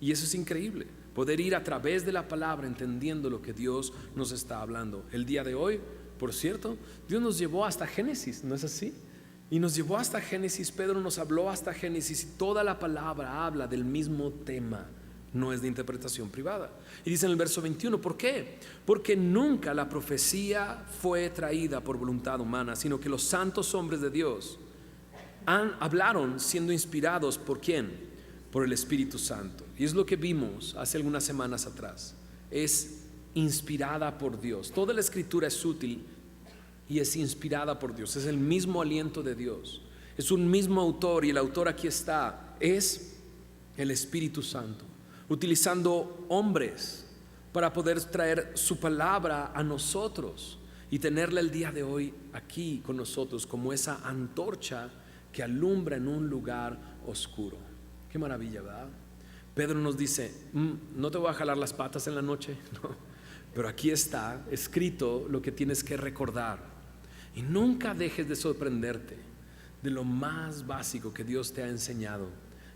Speaker 1: Y eso es increíble, poder ir a través de la palabra entendiendo lo que Dios nos está hablando. El día de hoy, por cierto, Dios nos llevó hasta Génesis, ¿no es así? Y nos llevó hasta Génesis, Pedro nos habló hasta Génesis, y toda la palabra habla del mismo tema. No es de interpretación privada. Y dice en el verso 21, ¿por qué? Porque nunca la profecía fue traída por voluntad humana, sino que los santos hombres de Dios hablaron siendo inspirados ¿por quién? Por el Espíritu Santo. Y es lo que vimos hace algunas semanas atrás. Es inspirada por Dios. Toda la Escritura es útil y es inspirada por Dios. Es el mismo aliento de Dios. Es un mismo autor, y el autor aquí está, es el Espíritu Santo, utilizando hombres para poder traer su palabra a nosotros y tenerla el día de hoy aquí con nosotros como esa antorcha que alumbra en un lugar oscuro. Qué maravilla, ¿verdad? Pedro nos dice, no te voy a jalar las patas en la noche, no, pero aquí está escrito lo que tienes que recordar. Y nunca dejes de sorprenderte de lo más básico que Dios te ha enseñado,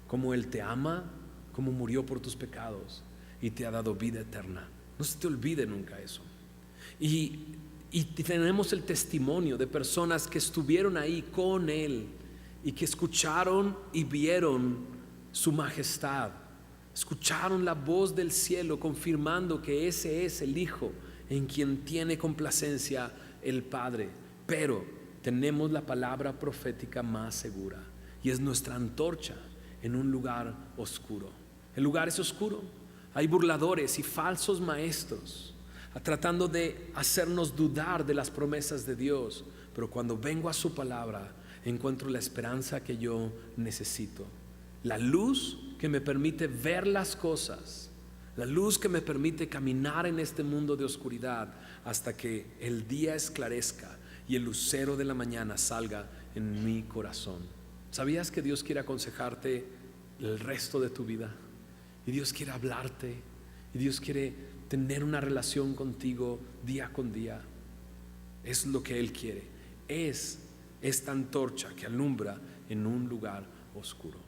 Speaker 1: cómo Él te ama, cómo murió por tus pecados y te ha dado vida eterna. No se te olvide nunca eso. Y tenemos el testimonio de personas que estuvieron ahí con Él y que escucharon y vieron su majestad, escucharon la voz del cielo confirmando que ese es el Hijo en quien tiene complacencia el Padre. Pero tenemos la palabra profética más segura y es nuestra antorcha en un lugar oscuro. El lugar es oscuro, hay burladores y falsos maestros tratando de hacernos dudar de las promesas de Dios, pero cuando vengo a su palabra encuentro la esperanza que yo necesito, la luz que me permite ver las cosas, la luz que me permite caminar en este mundo de oscuridad hasta que el día esclarezca y el lucero de la mañana salga en mi corazón. ¿Sabías que Dios quiere aconsejarte el resto de tu vida? Y Dios quiere hablarte, y Dios quiere tener una relación contigo día con día. Es lo que Él quiere. Es esta antorcha que alumbra en un lugar oscuro.